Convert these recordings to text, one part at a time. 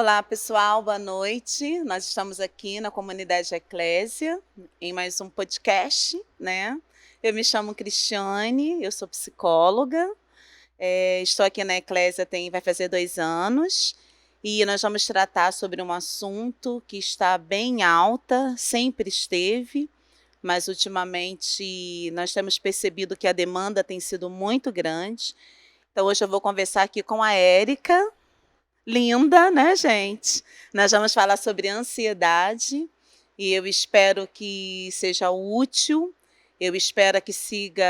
Olá, pessoal, boa noite. Nós estamos aqui na comunidade Eclésia, em mais um podcast, né? Eu me chamo Cristiane, eu sou psicóloga, estou aqui na Eclésia vai fazer 2 anos, e nós vamos tratar sobre um assunto que está bem alta, sempre esteve, mas ultimamente nós temos percebido que a demanda tem sido muito grande. Então, hoje eu vou conversar aqui com a Érica. Linda, né, gente? Nós vamos falar sobre ansiedade e eu espero que seja útil, eu espero que siga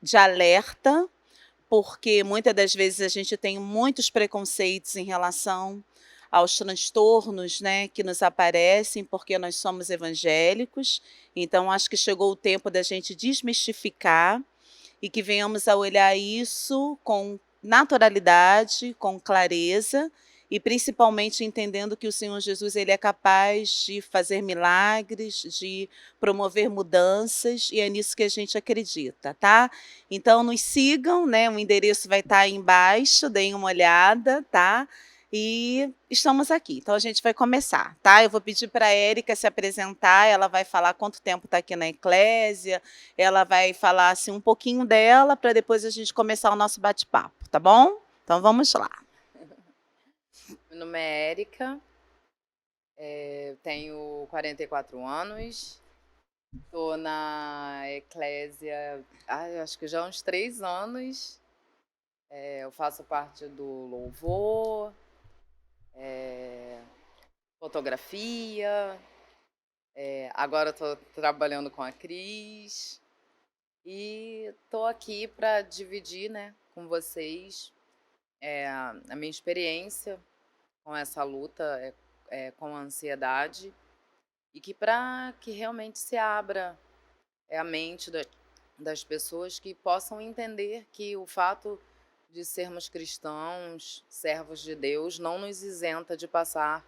de alerta, porque muitas das vezes a gente tem muitos preconceitos em relação aos transtornos, né, que nos aparecem porque nós somos evangélicos. Então, acho que chegou o tempo da gente desmistificar e que venhamos a olhar isso com naturalidade, com clareza e principalmente entendendo que o Senhor Jesus ele é capaz de fazer milagres, de promover mudanças e é nisso que a gente acredita, tá? Então nos sigam, né? O endereço vai estar aí embaixo, deem uma olhada, tá? E estamos aqui. Então a gente vai começar, tá? Eu vou pedir para a Érica se apresentar, ela vai falar quanto tempo está aqui na Eclésia, ela vai falar assim um pouquinho dela para depois a gente começar o nosso bate-papo, tá bom? Então vamos lá. Meu nome é Érica, tenho 44 anos, estou na Eclésia, acho que já há uns 3 anos. Eu faço parte do louvor, fotografia, agora estou trabalhando com a Cris e estou aqui para dividir, né, com vocês a minha experiência com essa luta com a ansiedade. E que para que realmente se abra a mente das pessoas que possam entender que o fato de sermos cristãos, servos de Deus, não nos isenta de passar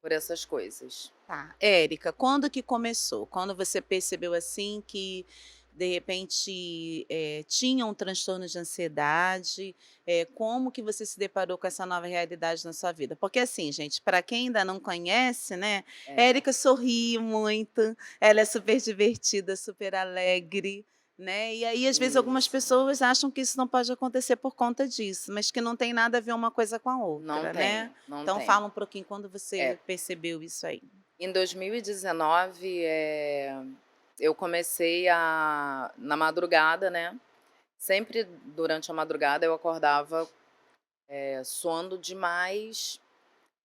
por essas coisas. Tá. Érica, quando que começou? Quando você percebeu assim que de repente tinha um transtorno de ansiedade? Como que você se deparou com essa nova realidade na sua vida? Porque assim, gente, para quem ainda não conhece, né? É, Érica sorri muito, ela é super divertida, super alegre. Né? E aí, às vezes, algumas isso. pessoas acham que isso não pode acontecer por conta disso, mas que não tem nada a ver uma coisa com a Não outra, né? tem, não Então, tem. fala um pouquinho quando É, você percebeu isso aí. em 2019, eu comecei na madrugada, né? Sempre durante a madrugada eu acordava suando demais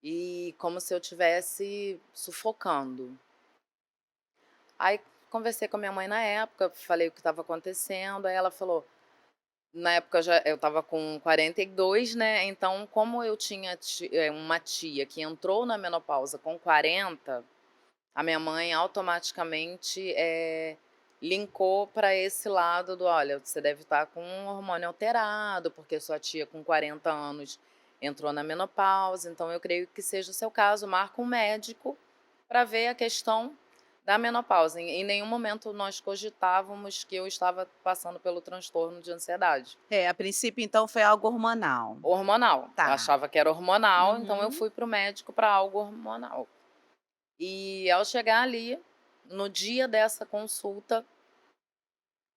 e como se eu estivesse sufocando. Aí conversei com a minha mãe na época, falei o que estava acontecendo, aí ela falou, na época eu estava com 42, né? Então, como eu tinha uma tia que entrou na menopausa com 40, a minha mãe automaticamente linkou para esse lado do, olha, você deve estar com um hormônio alterado, porque sua tia com 40 anos entrou na menopausa, então eu creio que seja o seu caso, marca um médico para ver a questão da menopausa. Em nenhum momento nós cogitávamos que eu estava passando pelo transtorno de ansiedade. A princípio, então, foi algo hormonal. Hormonal. Eu Tá. achava que era hormonal, então eu Uhum. fui para o médico para algo hormonal. E ao chegar ali, no dia dessa consulta,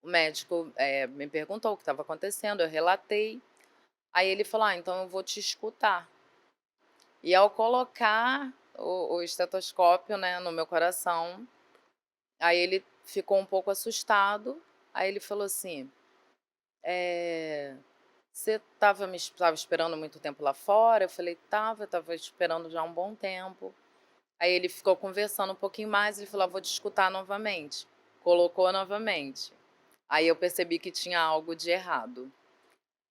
o médico me perguntou o que estava acontecendo, eu relatei. Aí ele falou: então eu vou te escutar. E ao colocar o estetoscópio, né, no meu coração, aí ele ficou um pouco assustado. Aí ele falou assim: você estava esperando muito tempo lá fora? Eu falei: estava esperando já um bom tempo. Aí ele ficou conversando um pouquinho mais, ele falou: vou te escutar novamente. Colocou novamente. Aí eu percebi que tinha algo de errado.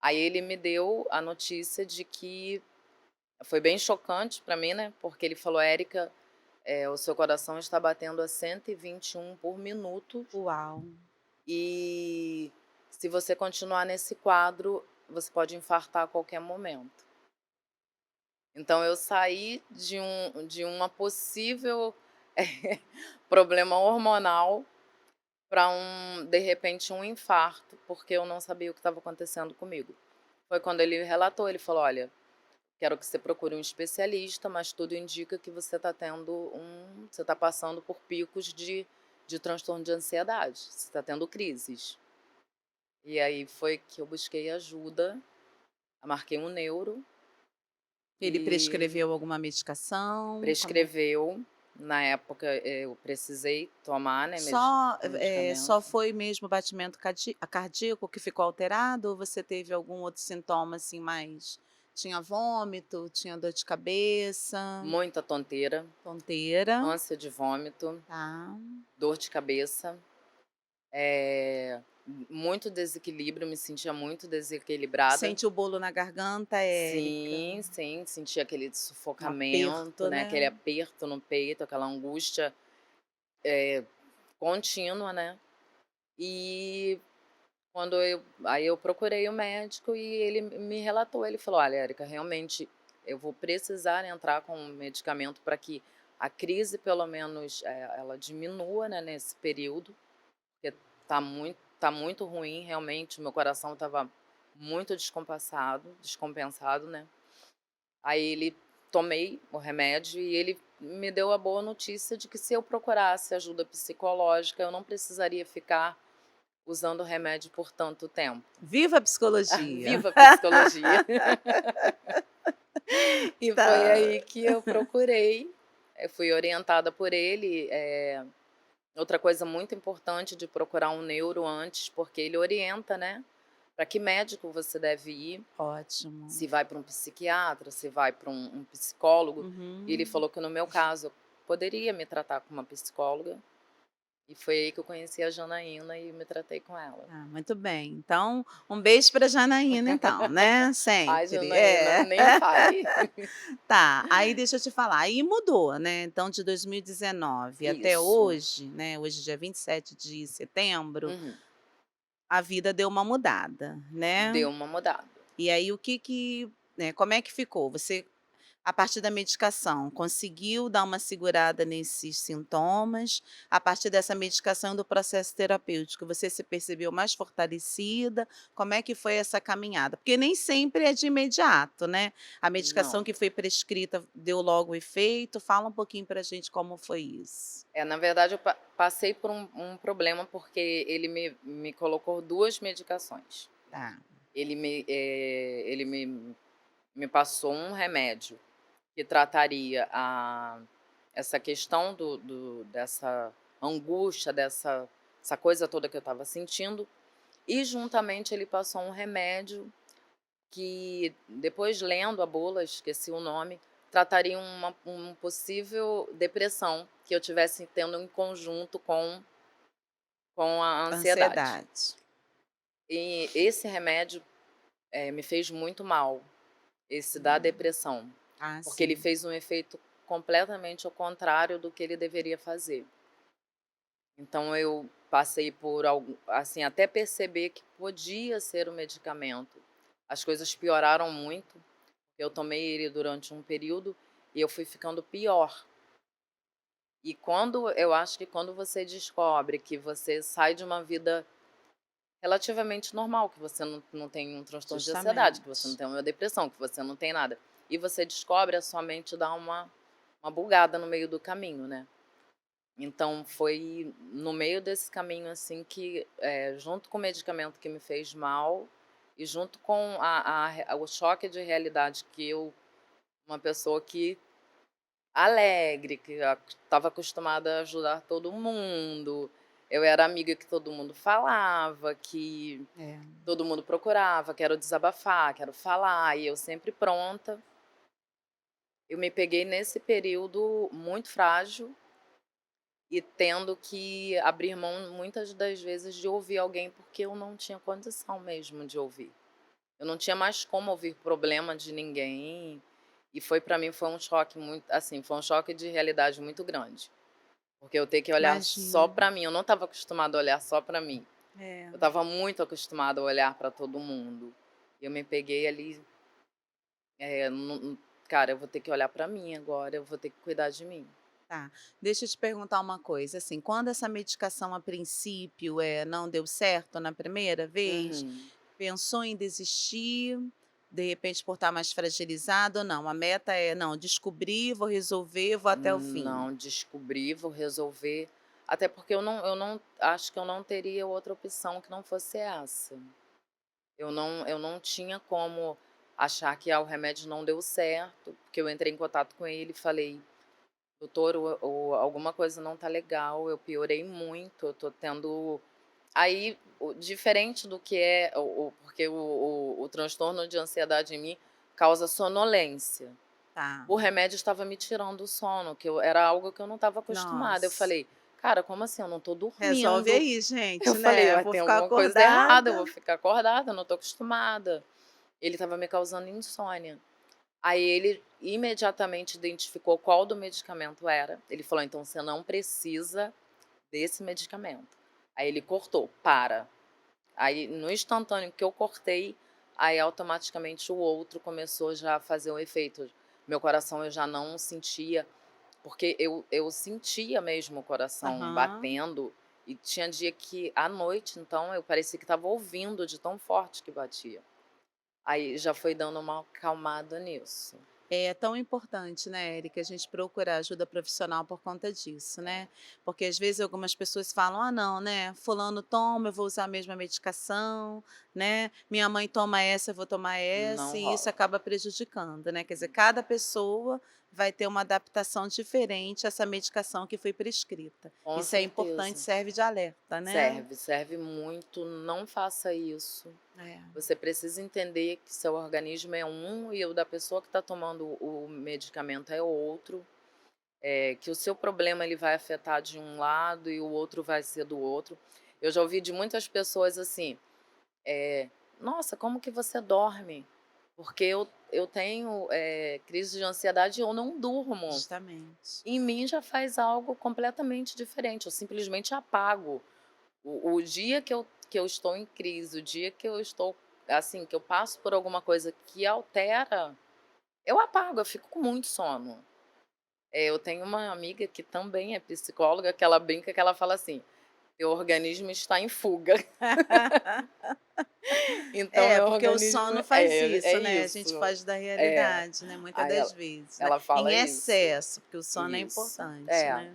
Aí ele me deu a notícia de que foi bem chocante para mim, né? Porque ele falou: Érica, o seu coração está batendo a 121 por minuto Uau. e se você continuar nesse quadro, você pode infartar a qualquer momento. Então eu saí de uma possível problema hormonal para de repente, um infarto, porque eu não sabia o que estava acontecendo comigo. Foi quando ele relatou, ele falou: olha, quero que você procure um especialista, mas tudo indica que você está passando por picos de transtorno de ansiedade, você está tendo crises. E aí foi que eu busquei ajuda, marquei um neuro Ele e prescreveu alguma medicação? Como prescreveu. Na época, eu precisei tomar, né, só medicamento. foi mesmo o batimento cardíaco que ficou alterado ou você teve algum outro sintoma, assim, mais tinha vômito, tinha dor de cabeça, Muita tonteira, tonteira? ânsia de vômito, Tá. dor de cabeça, muito desequilíbrio, me sentia muito desequilibrada. Sente o bolo na garganta, Érica? Sim, sim, sentia aquele Um sufocamento, aperto, né, aquele né? aperto no peito, aquela angústia, contínua, né. E aí eu procurei o médico e ele me relatou, ele falou: "Olha, Érica, realmente eu vou precisar entrar com um medicamento para que a crise pelo menos, ela diminua, né, nesse período, porque tá muito ruim realmente, meu coração estava muito descompensado, né". Aí ele tomei o remédio e ele me deu a boa notícia de que se eu procurasse ajuda psicológica, eu não precisaria ficar usando remédio por tanto tempo. Viva a psicologia! Viva a psicologia! E foi Tá. aí que eu procurei, fui orientada por ele. Outra coisa muito importante de procurar um neuro antes, porque ele orienta, né, para que médico você deve ir, Ótimo. se vai para um psiquiatra, se vai para um psicólogo. E ele Uhum. falou que no meu caso eu poderia me tratar com uma psicóloga, e foi aí que eu conheci a Janaína e me tratei com ela. Ah, muito bem. Então, um beijo pra Janaína então, né, Ai, sempre. Janaína, É. nem fale. Tá, aí deixa eu te falar, aí mudou, né, então de 2019 até Isso. hoje, né, hoje dia 27 de setembro, Uhum. a vida deu uma mudada, né. Deu uma mudada. E aí o que, né, como é que ficou? Você, a partir da medicação, conseguiu dar uma segurada nesses sintomas? A partir dessa medicação do processo terapêutico, você se percebeu mais fortalecida? Como é que foi essa caminhada? Porque nem sempre é de imediato, né. A medicação Não. que foi prescrita deu logo efeito? Fala um pouquinho pra gente como foi isso. Na verdade eu passei por um problema, porque ele me colocou 2 medicações. Tá. Ele me passou um remédio que trataria essa questão dessa angústia, essa coisa toda que eu estava sentindo, e juntamente ele passou um remédio que, depois lendo a bula, esqueci o nome, trataria possível depressão que eu tivesse tendo em conjunto com a ansiedade. Ansiedade. E esse remédio, me fez muito mal, esse da Hum. depressão, Ah, porque ele sim. fez um efeito completamente ao contrário do que ele deveria fazer. Então eu passei por algo assim, até perceber que podia ser o medicamento. As coisas pioraram muito. Eu tomei ele durante um período e eu fui ficando pior. E eu acho que quando você descobre que você sai de uma vida relativamente normal, que você não tem um transtorno de ansiedade, que você não Justamente. tem uma depressão, que você não tem nada, e você descobre, a sua mente dá uma bugada no meio do caminho, né. Então foi no meio desse caminho, assim, que, junto com o medicamento que me fez mal e junto com o choque de realidade, que uma pessoa que alegre, que estava acostumada a ajudar todo mundo, eu era amiga que todo mundo falava, que É. todo mundo procurava, quero desabafar, quero falar, e eu sempre pronta. Eu me peguei nesse período muito frágil e tendo que abrir mão muitas das vezes de ouvir alguém, porque eu não tinha condição mesmo de ouvir. Eu não tinha mais como ouvir problema de ninguém, e para mim foi um choque muito, assim, foi um choque de realidade muito grande, porque eu ter que olhar só Imagino. para mim, eu não estava acostumada a olhar só para mim, É. eu estava muito acostumada a olhar para todo mundo. Eu me peguei ali, cara, eu vou ter que olhar para mim agora, eu vou ter que cuidar de mim. Tá. Deixa eu te perguntar uma coisa, assim, quando essa medicação a princípio, não deu certo na primeira vez, Uhum. pensou em desistir, de repente por estar mais fragilizado ou não? A meta é: "Não, descobri, vou resolver, vou até o fim"? Não descobri, vou resolver, até porque eu não acho que eu não teria outra opção que não fosse essa. Eu não tinha como achar que, o remédio não deu certo, porque eu entrei em contato com ele e falei: "Doutor, alguma coisa não tá legal, eu piorei muito, eu tô tendo". Aí, diferente do que é porque o transtorno de ansiedade em mim causa sonolência. Tá. O remédio estava me tirando o sono, que era algo que eu não estava acostumada. Eu Nossa. falei: "Cara, como assim? Eu não tô Resolve dormindo". aí, Eu gente, falei: né, "Vai, vou tem ficar alguma coisa errada, eu vou acordada. ficar acordada, eu não tô acostumada". Ele estava me causando insônia. Aí ele imediatamente identificou qual do medicamento era. Ele falou: "Então você não precisa desse medicamento". Aí ele cortou: "Para". Aí no instantâneo que eu cortei, aí automaticamente o outro começou já a fazer o efeito. Meu coração eu já não sentia, porque eu sentia mesmo o coração Aham. batendo, e tinha dia que à noite, então, eu parecia que estava ouvindo de tão forte que batia. Aí já foi dando uma acalmada nisso. É tão importante, né, Erica, a gente procurar ajuda profissional por conta disso, né. Porque às vezes algumas pessoas falam: "Ah não, né, fulano toma, eu vou usar a mesma medicação, né, minha mãe toma essa, eu vou tomar essa", Não e isso rola. acaba prejudicando, né. Quer dizer, cada pessoa vai ter uma adaptação diferente a essa medicação que foi prescrita. Com Isso é importante, certeza. serve de alerta, né. Serve, serve muito, não faça isso. É, Você precisa entender que seu organismo é um e o da pessoa que está tomando o medicamento é outro, que o seu problema ele vai afetar de um lado e o outro vai ser do outro. Eu já ouvi de muitas pessoas assim, eh: "Nossa, como que você dorme?". Porque eu tenho, crise de ansiedade e eu não durmo. justamente. Em mim já faz algo completamente diferente, eu simplesmente apago. O dia que eu estou em crise, o dia que eu estou, assim, que eu passo por alguma coisa que altera, eu apago, eu fico com muito sono. Eu tenho uma amiga que também é psicóloga, que ela brinca, que ela fala assim: "Teu organismo está em fuga". Então É, meu porque o organismo sono faz é isso, né, a isso. gente foge da É. realidade, né, muitas Aí das ela vezes, né, ela fala em isso. excesso, porque o sono é Isso. importante, É. né.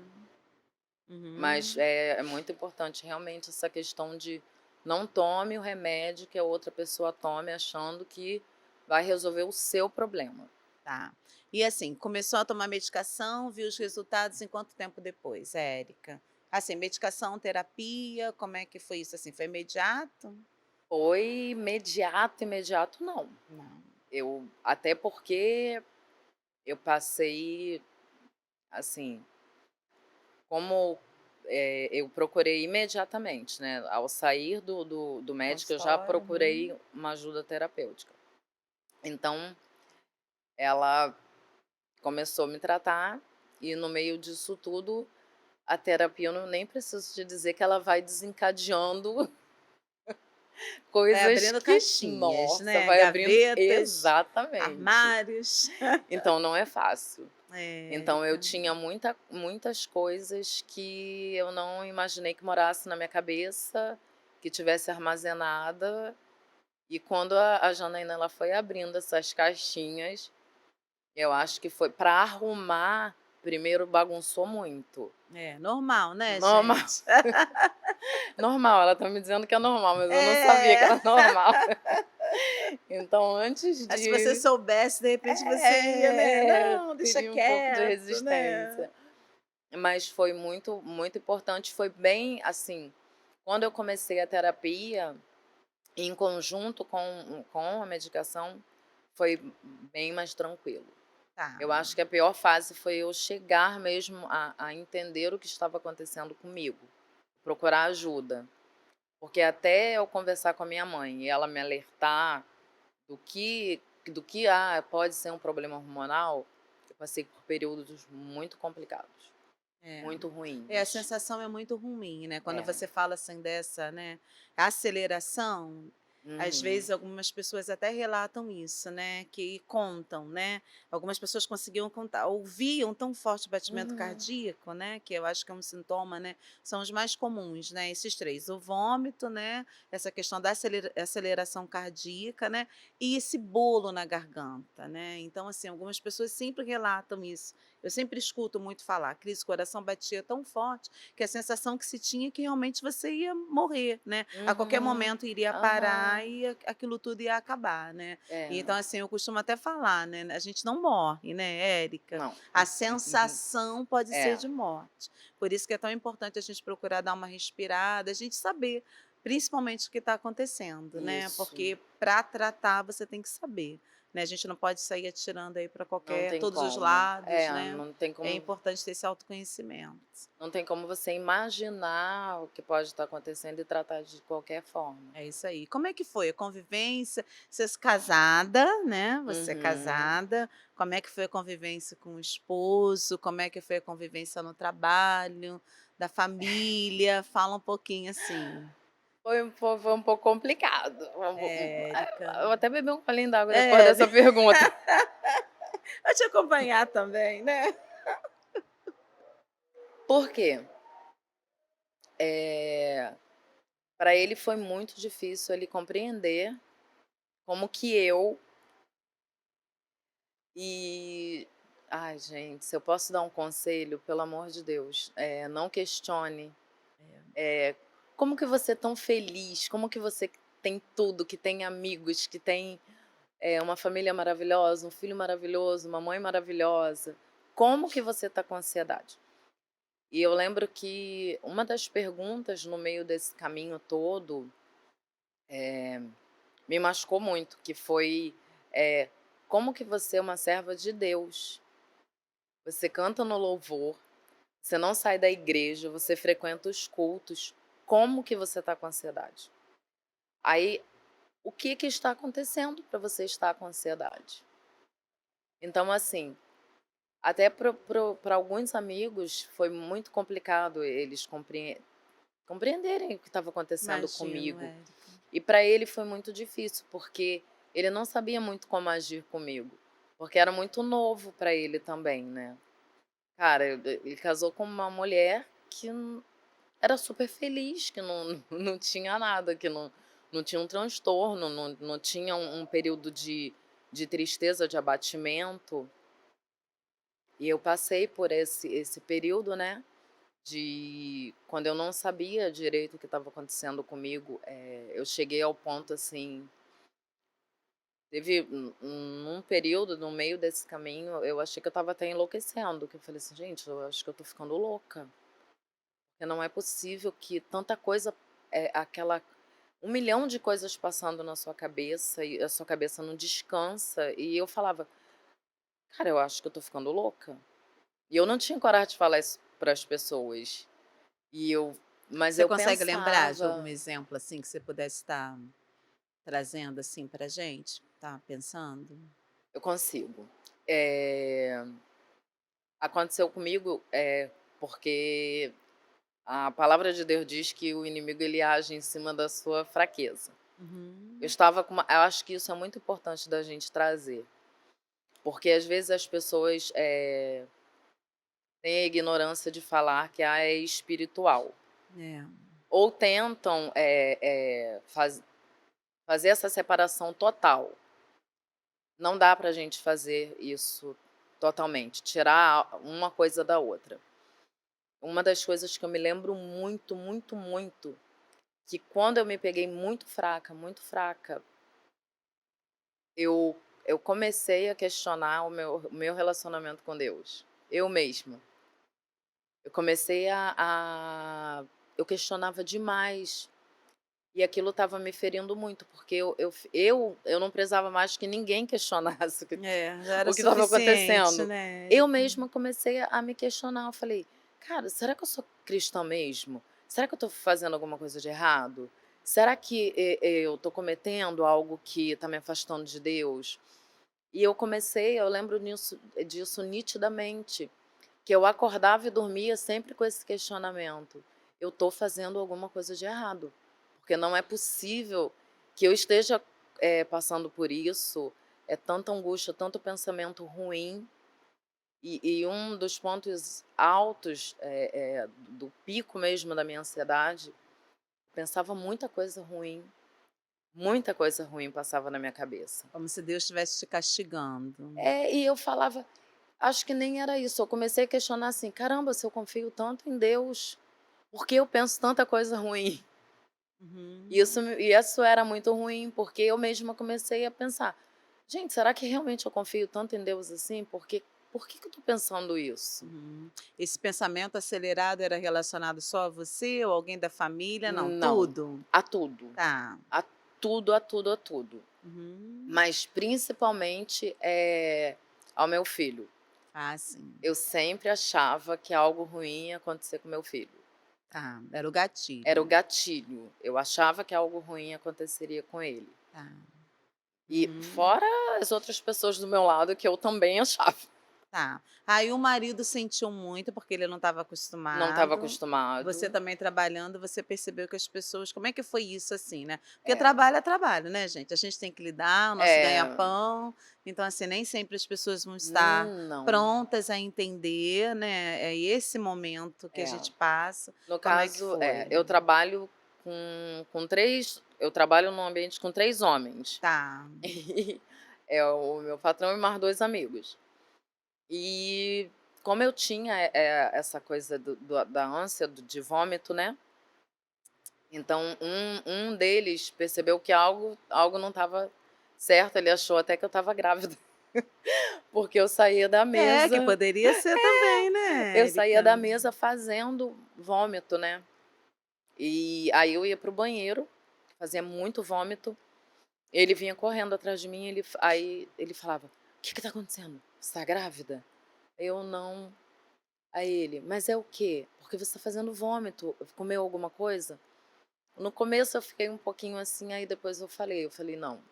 Mas Uhum, é muito importante realmente essa questão de não tome o remédio que a outra pessoa tome achando que vai resolver o seu problema. tá. E assim, começou a tomar medicação, viu os resultados em quanto tempo depois, Érica? Assim, medicação, terapia, como é que foi isso, assim, foi imediato? Foi imediato, imediato não. Não. Até porque eu passei, assim, como, eu procurei imediatamente, né, ao sair do médico eu já Consultório, procurei uhum. uma ajuda terapêutica. Então, ela começou a me tratar e no meio disso tudo, a terapia eu nem preciso te dizer que ela vai desencadeando Vai coisas abrindo que, caixinhas, nossa, né, vai abrindo gavetas, exatamente. armários. Então não é fácil. É, Então eu Érica. tinha muitas coisas que eu não imaginei que morasse na minha cabeça, que tivesse armazenada, e quando a Janaína ela foi abrindo essas caixinhas, eu acho que foi para arrumar, primeiro bagunçou muito. É, normal, né, Normal. gente? Normal, ela tá me dizendo que é normal, mas eu não sabia que É. era normal. Então antes Mas se você de soubesse, de repente você ia, né: "Não, deixa teria um pouco de quieto", né. resistência. Mas foi muito, muito importante, foi bem assim, quando eu comecei a terapia, em conjunto com a medicação, foi bem mais tranquilo. Tá. Eu acho que a pior fase foi eu chegar mesmo a entender o que estava acontecendo comigo, procurar ajuda. Porque até eu conversar com a minha mãe e ela me alertar do que pode ser um problema hormonal, eu passei por períodos muito complicados, É. muito É, a ruins. sensação é muito ruim, né, quando É, você fala, assim, dessa, né, aceleração, Às Uhum. vezes algumas pessoas até relatam isso, né, que contam, né, algumas pessoas conseguiam contar, ouviam tão forte o batimento Uhum. cardíaco, né, que eu acho que é um sintoma, né, são os mais comuns, né, esses 3, o vômito, né, essa questão da aceleração cardíaca, né, e esse bolo na garganta, né. Então, assim, algumas pessoas sempre relatam isso. Eu sempre escuto muito falar: "Cris, o coração batia tão forte que a sensação que se tinha é que realmente você ia morrer, né, a qualquer Uhum. momento iria parar Aham. e aquilo tudo ia acabar, né. É. E então, assim, eu costumo até falar, né, a gente não morre, né, Érica, Não. a sensação pode ser É, de morte. Por isso que é tão importante a gente procurar dar uma respirada, a gente saber, principalmente o que está acontecendo, né, isso. porque para tratar você tem que saber, né, a gente não pode sair atirando aí para Não qualquer tem todos os como. lados, É, né. É importante ter esse autoconhecimento. não tem como você imaginar o que pode estar acontecendo e tratar de qualquer forma. É isso aí. Como é que foi a convivência? Vocês casada, né, você é Uhum. casada, como é que foi a convivência com o esposo? Como é que foi a convivência no trabalho, da família? Fala um pouquinho assim. Foi um pouco complicado. É, Érica. Eu até bebi um colinho d'água depois É, dessa pergunta. vai te acompanhar também, né. Por quê? Eh, Pra ele foi muito difícil ele compreender como que eu e ai gente, se eu posso dar um conselho, pelo amor de Deus, não questione. Eh, Como que você é tão feliz, como que você tem tudo, que tem amigos, que tem, uma família maravilhosa, um filho maravilhoso, uma mãe maravilhosa, como que você está com ansiedade? E eu lembro que uma das perguntas no meio desse caminho todo, me machucou muito, que foi, eh, como que você é uma serva de Deus, você canta no louvor, você não sai da igreja, você frequenta os cultos, como que você está com ansiedade? Aí, o que que está acontecendo para você estar com ansiedade? Então, assim, até para alguns amigos foi muito complicado eles compreenderem o que estava acontecendo Imagino, comigo. Érica. E para ele foi muito difícil, porque ele não sabia muito como agir comigo, porque era muito novo para ele também, né. Cara, ele casou com uma mulher que era super feliz, que não não tinha nada, que não tinha um transtorno, não tinha um período de tristeza, de abatimento. E eu passei por esse período, né, de quando eu não sabia direito o que estava acontecendo comigo, eu cheguei ao ponto, assim, teve um período no meio desse caminho, eu achei que eu estava até enlouquecendo, que eu falei assim: "Gente, eu acho que eu tô ficando louca, porque não é possível que tanta coisa, aquela 1 milhão de coisas passando na sua cabeça e a sua cabeça não descansa", e eu falava: "Cara, eu acho que eu tô ficando louca". E eu não tinha coragem de falar isso para as pessoas. E eu Mas Você eu consegue lembrar de algum pensava. exemplo, assim, que você pudesse estar trazendo, assim, pra gente? Tá pensando? Eu consigo. Eh, Aconteceu comigo, porque a palavra de Deus diz que o inimigo ele age em cima da sua fraqueza. Uhum. Eu acho que isso é muito importante da gente trazer, porque às vezes as pessoas, têm a ignorância de falar que, é espiritual, É. ou tentam, fazer essa separação total. Não dá pra gente fazer isso totalmente, tirar uma coisa da outra. Uma das coisas que eu me lembro muito, muito, muito, que quando eu me peguei muito fraca, eu comecei a questionar o meu relacionamento com Deus, eu mesma. Eu comecei eu questionava demais, e aquilo estava me ferindo muito, porque eu não precisava mais que ninguém questionasse É, já era o que estava suficiente, acontecendo. né, Eu Érica? mesma comecei a me questionar, eu falei: "Cara, será que eu sou cristã mesmo? Será que eu estou fazendo alguma coisa de errado? Será que, eu estou cometendo algo que está me afastando de Deus?". E eu lembro disso nitidamente, que eu acordava e dormia sempre com esse questionamento: "Eu estou fazendo alguma coisa de errado, porque não é possível que eu esteja, passando por isso, é tanta angústia, tanto pensamento ruim, e um dos pontos altos, do pico mesmo da minha ansiedade, pensava muita coisa ruim passava na minha cabeça. Como se Deus estivesse te castigando. E eu falava acho que nem era isso, eu comecei a questionar assim: "Caramba, se eu confio tanto em Deus, por que eu penso tanta coisa ruim?". Uhum. E isso era muito ruim, porque eu mesma comecei a pensar: "Gente, será que realmente eu confio tanto em Deus assim? Por que que eu tô pensando isso?". Uhum. Esse pensamento acelerado era relacionado só a você ou alguém da família? Não, Não, tudo? a tudo, Tá. a tudo, a tudo, a tudo. Uhum. Mas principalmente, ao meu filho. Ah, sim. Eu sempre achava que algo ruim ia acontecer com meu filho. Tá, era o Era o gatilho. gatilho. Eu achava que algo ruim aconteceria com ele. Tá. E Uhum. fora as outras pessoas do meu lado que eu também achava. Tá. Aí o marido sentiu muito, porque ele não estava Não estava acostumado. Você acostumado. também trabalhando, você percebeu que as pessoas como é que foi isso, assim, né? Porque É, trabalho é trabalho, né, gente? A gente tem que lidar, o nosso é, ganha-pão. Então, assim, nem sempre as pessoas vão estar não, prontas a entender, né, é esse momento que a é. gente passa. No Como é que caso, foi? eu trabalho com 3 eu trabalho num ambiente com 3 homens. Tá. É o meu patrão e mais 2 amigos. E como eu tinha, essa coisa da ânsia de vômito, né, então um deles percebeu que algo não estava certo, ele achou até que eu estava grávida, porque É, que poderia ser também, eu né, saía Erika? da mesa fazendo vômito, né. E aí eu ia para o banheiro, fazia muito vômito, ele vinha correndo atrás de mim, aí ele falava: "O que que tá acontecendo? Você tá grávida?". Eu: "Não". Aí ele: "Mas é o quê? Porque você tá fazendo vômito, comeu alguma coisa?". No começo eu fiquei um pouquinho assim, aí depois eu falei: "Não,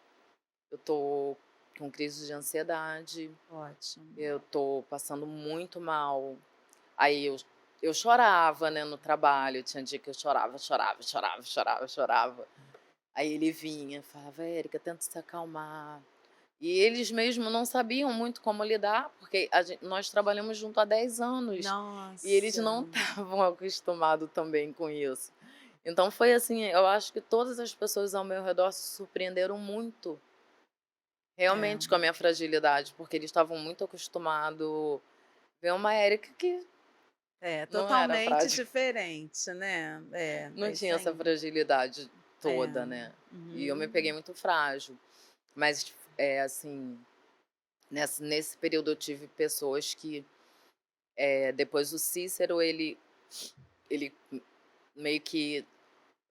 eu tô com crise de ansiedade, Ótimo. eu tô passando muito mal". Aí eu chorava, né, no trabalho, tinha dia que eu chorava, chorava, chorava, chorava, chorava. Aí ele vinha, falava: "Érica, tenta se acalmar". E eles mesmo não sabiam muito como lidar, porque nós trabalhamos junto há 10 anos, e eles Nossa. não estavam acostumados também com isso. Então foi assim, eu acho que todas as pessoas ao meu redor se surpreenderam muito, É. realmente com a minha fragilidade, porque eles estavam muito acostumados ver uma Érica que É, não era totalmente frágil, diferente, né. É não tinha isso essa aí. fragilidade É. toda, né. E eu me peguei Uhum. muito frágil. Mas, assim, nesse período eu tive pessoas que, depois o Cícero ele meio que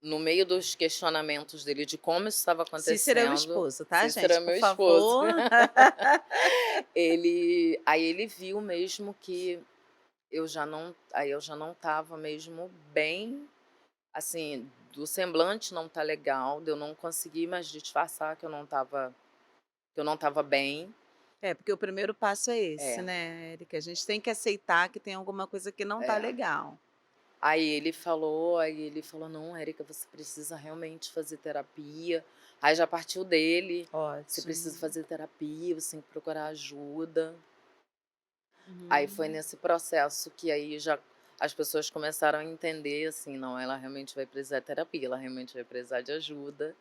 no meio dos questionamentos dele de como isso estava Cícero é o acontecendo. esposo, tá, Cícero é gente? Por meu esposo. favor. Ele viu mesmo que eu já não estava mesmo bem, assim, do semblante não tá legal, de eu não conseguir mais disfarçar que eu não estava bem. É, porque o primeiro passo é esse, É, né, Erika, a gente tem que aceitar que tem alguma coisa que não tá é. legal. Aí ele falou: "Não, Érica, você precisa realmente fazer terapia". Aí já partiu dele: "Você precisa Ótimo. fazer terapia, você tem que procurar ajuda". Aí foi Uhum. nesse processo que aí já as pessoas começaram a entender, assim: "Não, ela realmente vai precisar de terapia, ela realmente vai precisar de ajuda".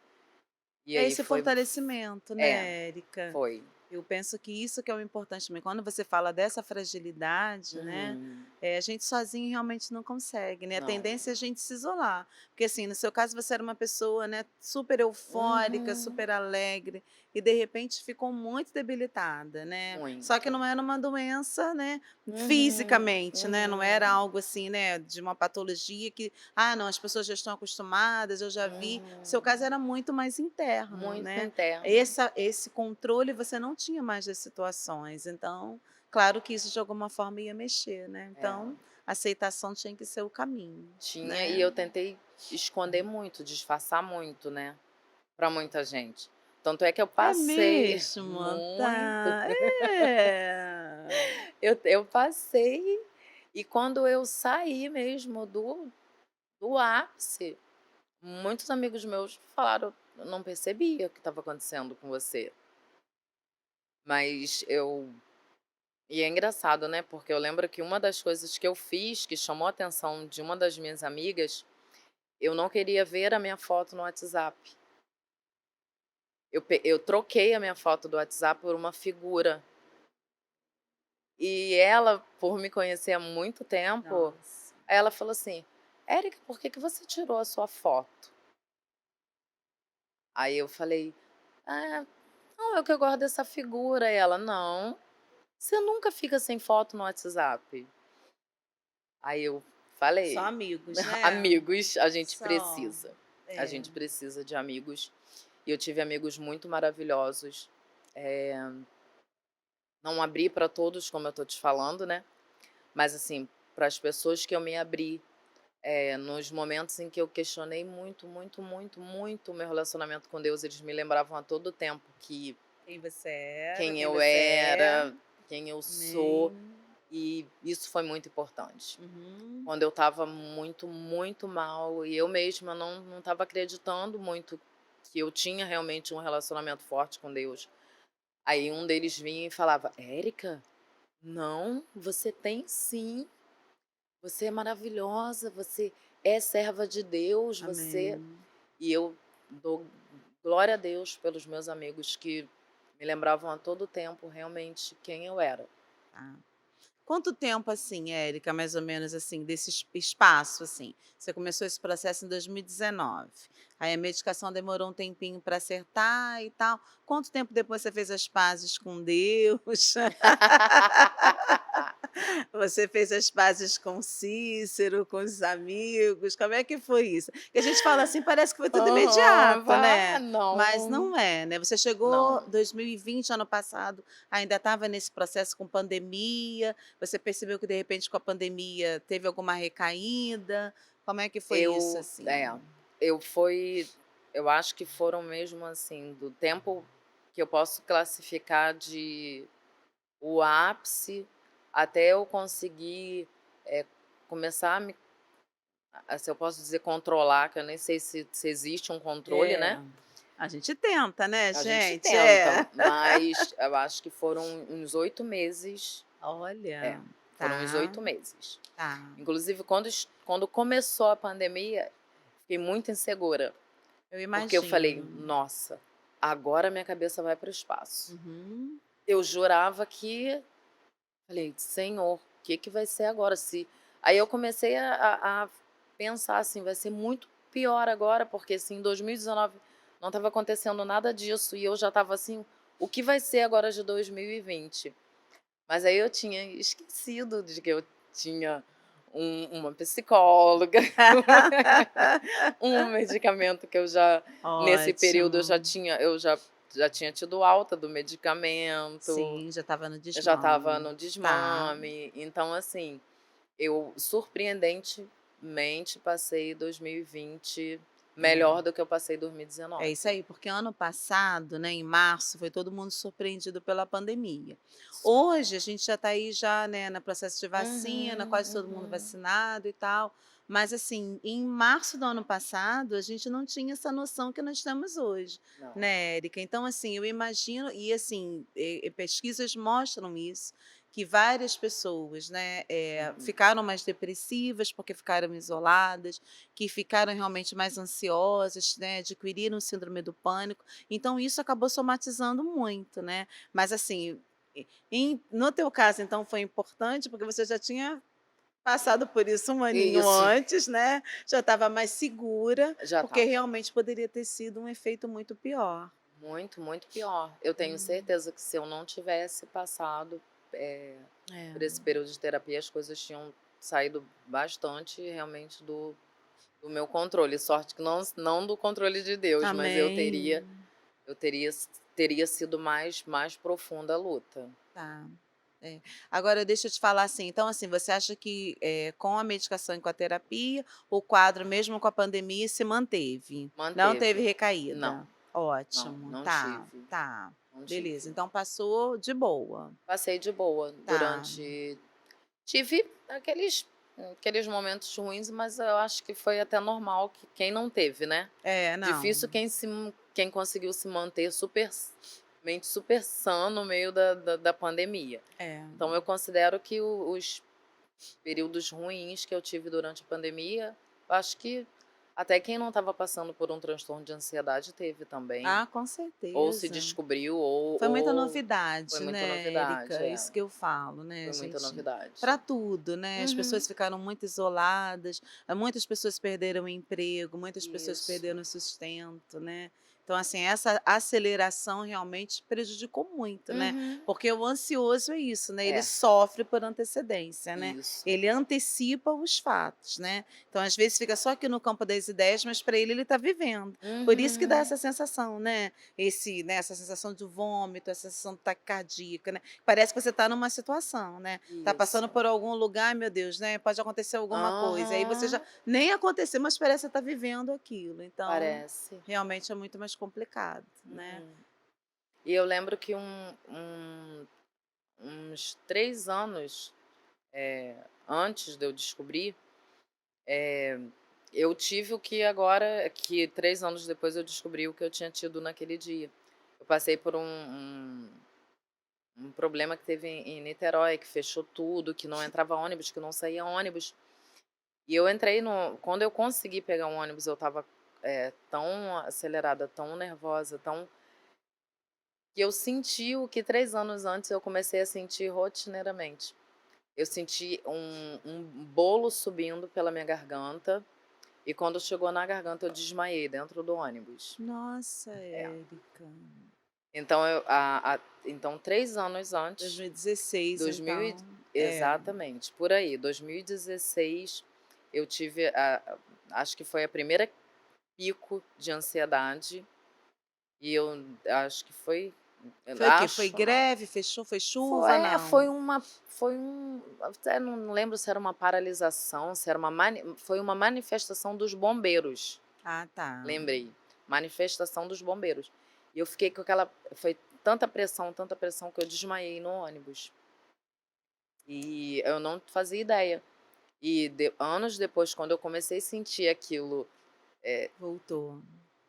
E É aí esse fortalecimento, é, né, Erika. foi. Eu penso que isso que é o importante também. Quando você fala dessa fragilidade, né, Uhum. a gente sozinho realmente não consegue, né, a Não. tendência é a gente se isolar. Porque, assim, no seu caso você era uma pessoa, né, super eufórica, Uhum. super alegre, e de repente ficou muito debilitada, né. Só que Muito. não era uma doença, né, Uhum, fisicamente, né, não era uhum, algo assim, né, de uma patologia que: "Ah, não, as pessoas já estão acostumadas, eu já vi". O seu caso uhum. era muito mais interno, Muito né. interno. Esse controle você não tinha mais das situações, então, claro que isso de alguma forma ia mexer, né, É. então, a aceitação tinha que ser o caminho, Tinha, e né. eu tentei esconder muito, disfarçar muito, né, pra muita gente. Tanto é que eu É passei mesmo? muito, Tá. É. eu passei, e quando eu saí mesmo do ápice, Muitos amigos meus falaram: "Eu não percebia o que estava acontecendo com você". Mas eu e é engraçado, né, porque eu lembro que uma das coisas que eu fiz, que chamou a atenção de uma das minhas amigas, eu não queria ver a minha foto no WhatsApp. Eu troquei a minha foto do WhatsApp por uma figura. E ela, por me conhecer há muito tempo, Nossa. aí ela falou assim: "Érica, por que que você tirou a sua foto?". Aí eu falei: "Ah, não, é que eu gosto dessa figura". E ela: "Não, você nunca fica sem foto no WhatsApp". Aí eu Só falei: amigos, né? "Amigos, a gente Só. precisa. A É. gente precisa de amigos". E eu tive amigos muito maravilhosos. Não abri para todos, como eu tô te falando, né, mas assim, para as pessoas que eu me abri, nos momentos em que eu questionei muito, muito, muito, muito o meu relacionamento com Deus, eles me lembravam a todo tempo que Quem você era, quem quem eu você é. era, quem eu sou, Amém. e isso foi muito importante. Uhum. Quando eu estava muito, muito mal e eu mesma não estava acreditando muito que eu tinha realmente um relacionamento forte com Deus. Aí um deles vinha e falava: "Érica, não, você tem sim. Você é maravilhosa, você é serva de Deus, você". Amém. E eu dou glória a Deus pelos meus amigos que me lembravam a todo tempo realmente quem eu era. Tá. Quanto tempo, assim, Érica, mais ou menos, assim, desse espaço, assim? Você começou esse processo em 2019, aí a medicação demorou um tempinho para acertar e tal. Quanto tempo depois você fez as pazes com Deus? Você fez as pazes com Cícero, com os amigos, como é que foi isso? Que a gente fala assim, parece que foi tudo Aham, imediato, vá né, mas não, não é, né. Você chegou não. 2020, ano passado, ainda estava nesse processo com pandemia, você percebeu que de repente com a pandemia teve alguma recaída? Como é que foi isso, Eu assim? eu fui eu acho que foram mesmo, assim, do tempo que eu posso classificar de o ápice até eu conseguir, começar a me se eu posso dizer controlar, que eu nem sei se existe um controle, É, né, a gente tenta, né, a gente gente? tenta, É. mas eu acho que foram uns 8 meses. É, Olha, foram uns tá, 8 meses. tá, Inclusive quando começou a pandemia, fiquei muito insegura, eu porque eu falei: imagino. "Nossa, agora minha cabeça vai para o espaço". Uhum. Eu jurava que falei: "Senhor, o que que vai ser agora se". Aí eu comecei a pensar assim: "Vai ser muito pior agora", porque assim, em 2019 não estava acontecendo nada disso e eu já estava assim: "O que vai ser agora de 2020?". Mas aí eu tinha esquecido de que eu tinha uma psicóloga, um medicamento que eu já nesse período Ótimo. eu já tinha tido alta do medicamento. Sim, já estava no Eu já estava desmame. no Tá. desmame, então assim, eu surpreendentemente passei 2020 É. melhor do que eu passei É isso 2019. aí, porque ano passado, né, em março, foi todo mundo surpreendido pela pandemia. Isso. Hoje a gente já está aí já, né, no processo de vacina, Uhum, quase todo mundo uhum. vacinado e tal, mas assim, em março do ano passado, a gente não tinha essa noção que nós temos hoje, Não. né, Érica? Então assim, eu imagino e assim, pesquisas mostram isso, que várias pessoas, né, Uhum. ficaram mais depressivas porque ficaram isoladas, que ficaram realmente mais ansiosas, né, adquiriram síndrome do pânico, então isso acabou somatizando muito, né. Mas assim, no teu caso então foi importante, porque você já tinha passado por isso um aninho Isso, antes, né, já estava mais segura, já porque estava. realmente poderia ter sido um efeito muito pior. Muito, muito pior. Eu tenho Hum, certeza que se eu não tivesse passado, eh, é. por esse período de terapia, as coisas tinham saído bastante realmente do meu controle. Sorte que não do controle de Deus, mas Amém. eu teria sido mais profunda a luta. Tá. É. Agora deixa eu te falar assim, então assim, você acha que, com a medicação e com a terapia, o quadro mesmo com a pandemia se manteve? Não teve Manteve. Não, recaída? não, Ótimo, não tá, tive, tá. não Beleza, tive. então passou de boa. Passei de boa Tá. durante tive aqueles aqueles momentos ruins, mas eu acho que foi até normal que quem não teve, né. É, Difícil não. quem conseguiu se manter mente super sã no meio da pandemia. É. Então eu considero que os períodos ruins que eu tive durante a pandemia, eu acho que até quem não estava passando por um transtorno de ansiedade teve também, Ah, com ou se certeza. descobriu Foi muita foi novidade, muita né, novidade, Érica? É é, isso que eu falo, né, foi muita gente, novidade. para tudo, né, as Uhum, pessoas ficaram muito isoladas, muitas pessoas perderam o emprego, muitas pessoas isso. perderam o sustento, né. Então, assim, essa aceleração realmente prejudicou muito, né, Uhum. porque o ansioso é isso, né, ele É, sofre por antecedência, né, isso. ele antecipa os fatos, né. Então, às vezes, fica só aqui no campo das ideias, mas para ele está vivendo. Por isso que dá Uhum. essa sensação, né, essa sensação de vômito, essa sensação de taquicardíaca, né. Parece que você está numa situação, né, está passando Isso. por algum lugar, meu Deus, né, pode acontecer alguma coisa, aí você já Aham. nem aconteceu, mas parece que você está vivendo aquilo, então, Parece. realmente é muito mais complicado, né. Uhum. E eu lembro que uns 3 anos, antes de eu descobrir, eh, eu tive o que agora que 3 anos depois eu descobri o que eu tinha tido naquele dia. Eu passei por um problema que teve em Niterói, que fechou tudo, que não entrava ônibus, que não saía ônibus. E eu entrei no quando eu consegui pegar um ônibus, eu estava, tão acelerada, tão nervosa, tão que eu senti o que 3 anos antes eu comecei a sentir rotineiramente. Eu senti um bolo subindo pela minha garganta, e quando chegou na garganta eu desmaiei dentro do ônibus. Nossa, É. Érica, Então então 3 anos antes, 2016 dois mil e então, é, exatamente, por aí, 2016, eu tive acho que foi a primeira pico de ansiedade, e eu acho que foi foi o quê? Foi acho não, greve, fechou, foi foi chuva, não? foi até não lembro se era uma paralisação, se era foi uma manifestação dos bombeiros, Ah, tá. lembrei, manifestação dos bombeiros. E eu fiquei com foi tanta pressão que eu desmaiei no ônibus. E eu não fazia ideia. E anos depois, quando eu comecei a sentir aquilo, Voltou.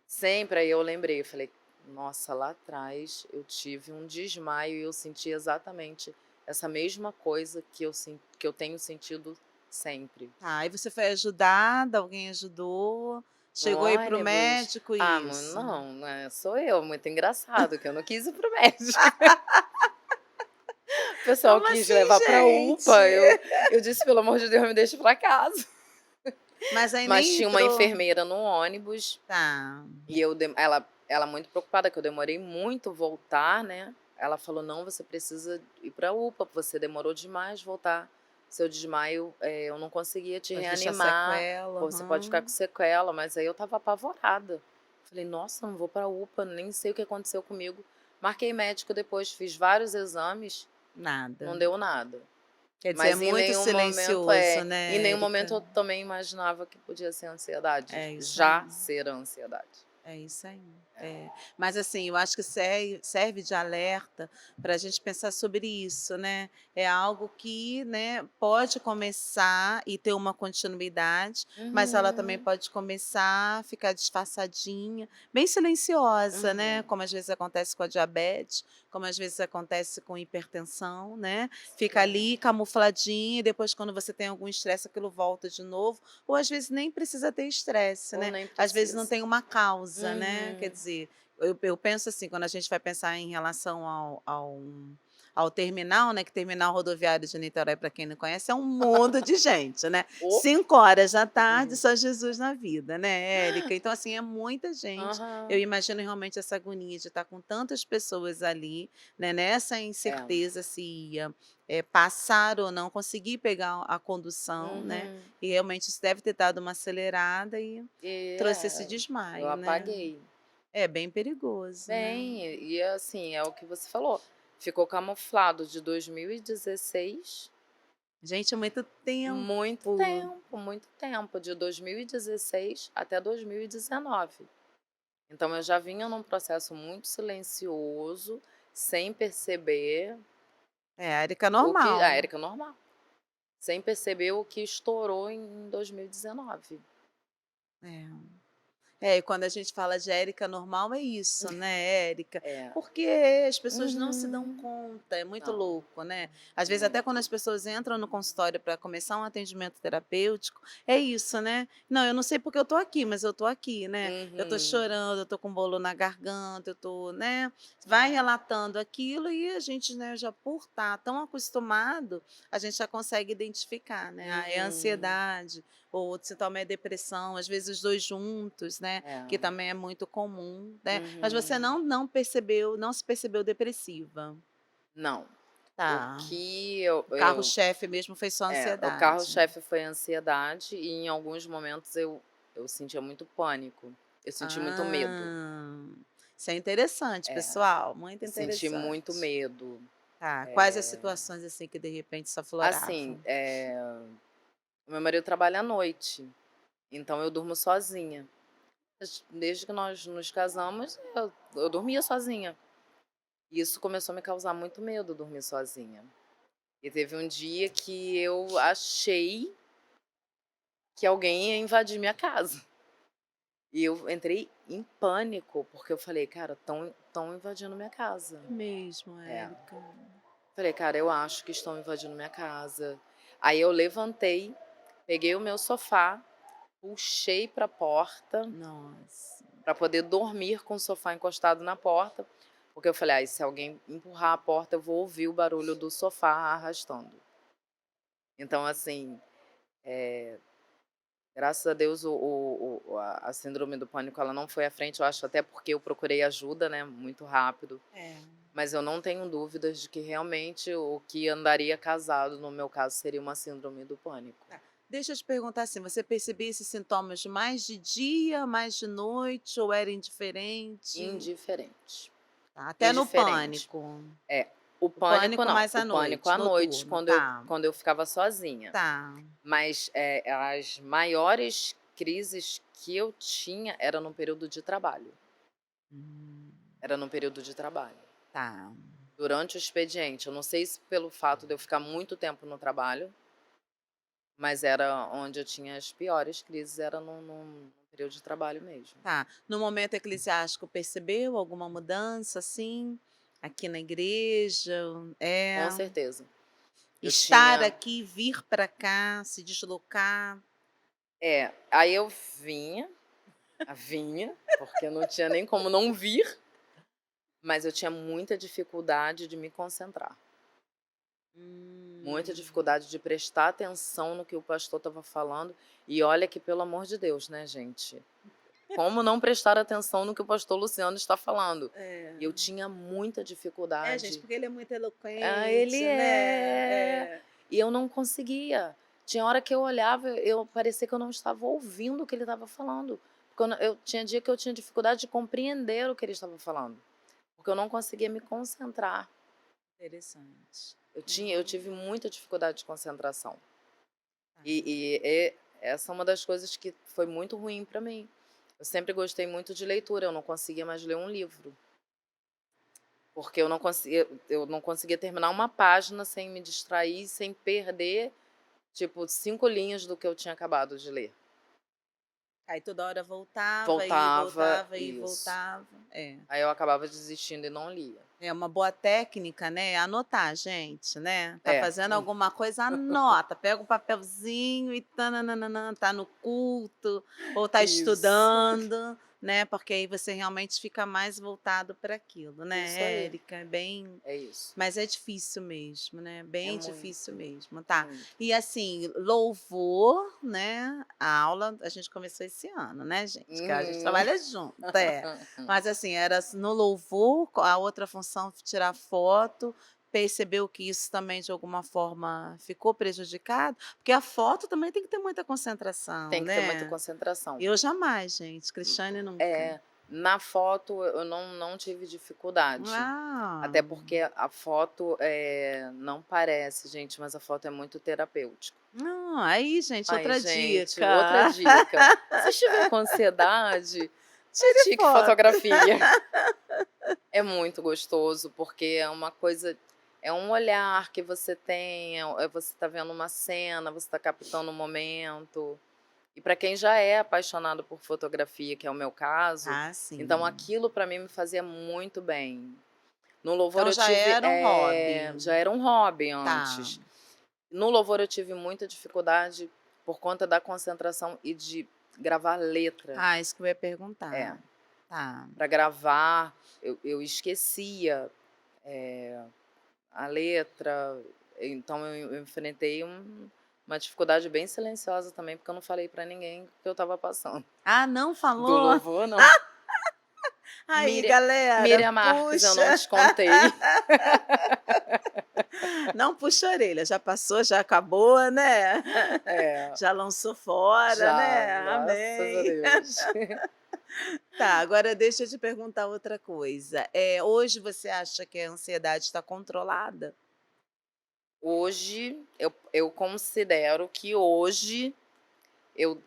sempre, aí eu lembrei, eu falei: "Nossa, lá atrás eu tive um desmaio e eu senti exatamente essa mesma coisa que eu tenho sentido sempre". Tá, aí você foi ajudada, alguém ajudou, No chegou aí para o ônibus, médico, isso. não, né, sou eu, muito engraçado que eu não quis ir para o médico. O pessoal Como quis assim, levar pra gente? UPA, eu disse: "Pelo amor de Deus, me deixa pra casa". Mas aí Mas nem tinha uma entrou, enfermeira no ônibus. tá. E ela muito preocupada que eu demorei muito voltar, né, ela falou: "Não, você precisa ir pra UPA, você demorou demais voltar, seu desmaio, eu não conseguia te Pode deixar reanimar, sequela, ou você pode ficar com aham. sequela", mas aí eu estava apavorada. Falei: "Nossa, não vou pra UPA, nem sei o que aconteceu comigo". Marquei médico depois, fiz vários exames, Nada. não deu nada. Quer dizer, é Mas muito silencioso, em né, nenhum momento Érica? eu também imaginava que podia ser ansiedade, É isso aí. já ser a ansiedade. É isso aí. É. Mas assim, eu acho que serve de alerta para a gente pensar sobre isso, né? É algo que, né, pode começar e ter uma continuidade, mas ela também Uhum, pode começar a ficar disfarçadinha, bem silenciosa, né? uhum. Como às vezes acontece com a diabetes, como às vezes acontece com hipertensão, né? Fica Sim. ali camufladinha e depois quando você tem algum estresse aquilo volta de novo, ou às vezes nem precisa ter estresse, Ou né? nem Às vezes não precisa. tem uma causa, né, quer Uhum. dizer, eu penso assim, quando a gente vai pensar em relação ao terminal, né, que terminal rodoviário de Niterói, para quem não conhece, é um mundo de gente, né, O 5 horas da tarde, só Jesus na vida, né, Érica. Então, assim, é muita gente. Eu Aham. imagino realmente essa agonia de estar com tantas pessoas ali, né, nessa É. incerteza se ia, passar ou não, conseguir pegar a condução, né, Uhum. e realmente isso deve ter dado uma acelerada e E trouxe esse eu desmaio, né. apaguei. É bem perigoso, né. Bem, e assim, é o que você falou, ficou camuflado de 2016, Gente, é muito tempo. muito tempo, de 2016 até 2019. Então eu já vinha num processo muito silencioso, sem perceber É, a Erika o que a normal. Erika normal. sem perceber o que estourou em 2019. É. É, e quando a gente fala de Érica normal é isso, né, Érica? É. Porque as pessoas não se dão Uhum. conta, é muito Não, luco, né? Às vezes até quando muito. as pessoas entram no consultório para começar um atendimento terapêutico, é isso, né? Não, eu não sei porque eu tô aqui, mas eu tô aqui, né? Eu tô Uhum. chorando, eu tô com bolo na garganta, eu tô, né? Vai relatando aquilo e a gente, né, já por estar tão acostumado, a gente já consegue identificar, né? Ah, é Uhum. ansiedade, ou outro sintoma é depressão, às vezes os dois juntos, né? É. Que também é muito comum, né? Mas você Uhum. não percebeu, não se percebeu depressiva. Não. O Tá. que O carro-chefe mesmo foi só o ansiedade. carro-chefe foi a ansiedade e em alguns momentos eu sentia muito pânico, eu senti muito medo. Ah, isso é interessante, É, pessoal, muito eu senti muito interessante. medo. Tá, quais as Eh, situações, assim, que de repente se assim, afloravam? o meu marido trabalha à noite, então eu durmo sozinha. Desde que nós nos casamos, eu dormia sozinha. E isso começou a me causar muito medo, dormir sozinha. E teve um dia que eu achei que alguém ia invadir minha casa. E eu entrei em pânico, porque eu falei: "Cara, estão invadindo minha casa". É mesmo, É. Érica. Falei: "Cara, eu acho que estão invadindo minha casa". Aí eu levantei, peguei o meu sofá, puxei pra porta, Nossa. pra poder dormir com o sofá encostado na porta, porque eu falei: "Ai, se alguém empurrar a porta, eu vou ouvir o barulho do sofá arrastando". Então, assim, graças a Deus a síndrome do pânico ela não foi à frente, eu acho até porque eu procurei ajuda, né, muito rápido. É. Mas eu não tenho dúvidas de que realmente o que andaria casado, no meu caso, seria uma síndrome do pânico. Tá. Deixa eu te perguntar assim, você percebia esses sintomas mais de dia, mais de noite ou era indiferente? Indiferente. Tá, até no Indiferente. pânico. É, o O pânico pânico não, mais o à pânico noite, à noite, noturno, tá, quando eu ficava sozinha. tá. Mas, as maiores crises que eu tinha era no período de trabalho. Hum, Era no período de trabalho. tá. Durante o expediente, eu não sei se pelo fato de eu ficar muito tempo no trabalho, mas era onde eu tinha as piores crises, era no período de trabalho mesmo. Tá. No momento eclesiástico percebeu alguma mudança, assim, aqui na igreja? É, Com certeza. Eu estar tinha aqui, vir para cá, se deslocar? aí eu vinha, porque não tinha nem como não vir, mas eu tinha muita dificuldade de me concentrar, muita Hum, dificuldade de prestar atenção no que o pastor estava falando, e olha que pelo amor de Deus, né, gente, como não prestar atenção no que o pastor Luciano está falando? é. E eu tinha muita É, gente, dificuldade. porque ele é muito Ele eloquente, né, é. é. E eu não conseguia. Tinha hora que eu olhava, eu parecia que eu não estava ouvindo o que ele estava falando. Porque eu tinha dia que eu tinha dificuldade de compreender o que ele estava falando, porque eu não conseguia me concentrar. Interessante. Eu tive muita dificuldade de concentração. Tá. E essa é uma das coisas que foi muito ruim para mim. Eu sempre gostei muito de leitura, eu não conseguia mais ler um livro. Porque eu não conseguia terminar uma página sem me distrair, sem perder, tipo, 5 linhas do que eu tinha acabado de ler. Aí toda hora voltava e Voltava voltava e isso. voltava. É. Aí eu acabava desistindo e não lia. É uma boa técnica, né, é anotar, gente, né. Tá É. fazendo alguma coisa, anota, pega um papelzinho e tã-nã-nã-nã-nã, tá no culto ou tá Isso. estudando, né, porque aí você realmente fica mais voltado para aquilo, Isso né, aí. Érica, é bem É isso. mas é difícil mesmo, né, É bem difícil muito, mesmo, tá. muito. E assim, louvor, né, a aula a gente começou esse ano, né, gente, que a gente Uhum. trabalha junto, é. Mas assim, era no louvor, a outra função tirar foto, percebeu que isso também de alguma forma ficou prejudicado? Porque a foto também tem que ter muita concentração, Tem que ter muita né. concentração. Eu jamais, gente, Cristiane nunca. É, na foto eu não tive dificuldade. Ah. Até porque a foto, não parece, gente, mas a foto é muito terapêutica. Não, aí gente, Ai, outra gente, outra dica. dica. Se estiver com ansiedade, Tire pratique foto. fotografia. É muito gostoso, porque é uma coisa é um olhar que você tem, você está vendo uma cena, você está captando um momento. E para quem já é apaixonado por fotografia, que é o meu caso, Ah, então sim. aquilo para mim me fazia muito bem. No louvor Então eu já tive, era um hobby. já era um hobby Tá. antes. No louvor eu tive muita dificuldade por conta da concentração e de gravar letra. Ah, isso que eu ia É, perguntar. Tá. para gravar eu esquecia a letra, então eu enfrentei uma dificuldade bem silenciosa também, porque eu não falei para ninguém o que eu estava passando. Ah, não Do falou? louvor, não. Aí, Miriam, galera, Miriam Marques, eu não puxa. te contei. Não puxa a orelha, já passou, já acabou, né? É, Já lançou fora, já, né? graças a Amém. Deus. Tá, agora deixa eu te perguntar outra coisa. Hoje você acha que a ansiedade está controlada? Hoje, eu considero que hoje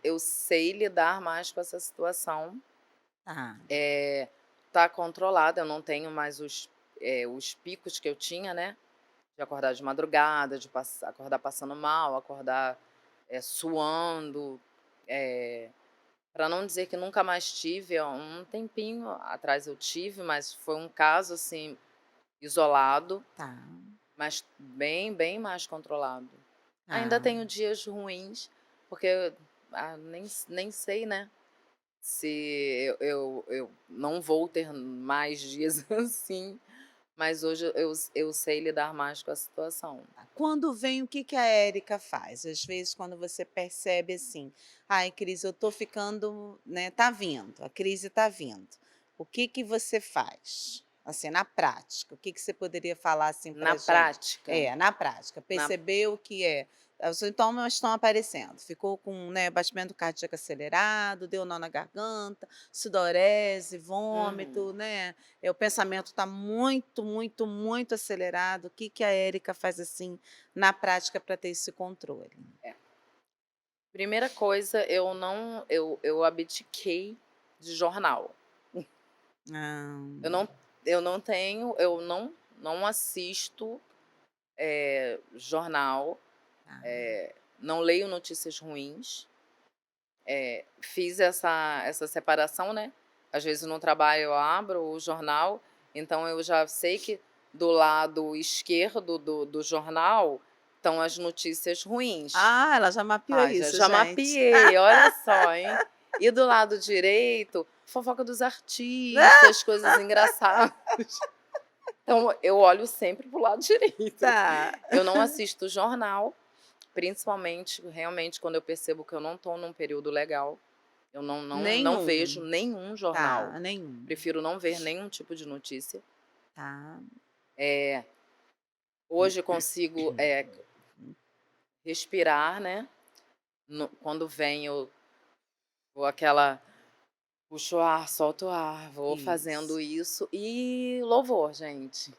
eu sei lidar mais com essa situação. Tá. Tá controlada, eu não tenho mais os picos que eu tinha, né? De acordar de madrugada, de acordar passando mal, acordar suando. Para não dizer que nunca mais tive, há um tempinho atrás eu tive, mas foi um caso assim, isolado, Tá. mas bem, bem mais controlado. Ainda Ah, tenho dias ruins, porque nem sei, né? Se eu não vou ter mais dias assim, mas hoje eu sei lidar mais com a situação. tá. Quando vem, o que que a Érica faz? Às vezes, quando você percebe assim, ai, Cris, eu tô ficando, né? Tá vindo, a crise tá vindo. O que que você faz? Assim, na prática, o que que você poderia falar assim Na pra gente? prática, Na prática, na percebeu que os sintomas estão aparecendo. Ficou com, né, batimento cardíaco acelerado, deu nó na garganta, sudorese, Uhum. vômito, né? O pensamento está muito, muito, muito acelerado. O que que a Érica faz assim na prática para ter esse controle? É. Primeira coisa, eu abdiquei de jornal. Ah, Eu não eu não tenho eu não assisto, jornal, tá. não leio notícias ruins. Fiz essa separação, né. Às vezes no trabalho eu abro o jornal, então eu já sei que do lado esquerdo do jornal estão as notícias ruins. Ah, ela já mapeou Ah, já isso, já gente. mapeei, olha só, hein. E do lado direito, fofoca dos artistas, coisas engraçadas. Então eu olho sempre para o lado direito. Tá. Eu não assisto jornal, principalmente, realmente, quando eu percebo que eu não estou num período legal. Eu não vejo Nenhum. nenhum jornal. Tá, nenhum. Prefiro não ver nenhum tipo de notícia. Tá. Eh, Hoje eu consigo, respirar, né. Quando vem eu vou aquela puxo o ar, solto o ar, vou Isso. fazendo isso. E louvor, gente.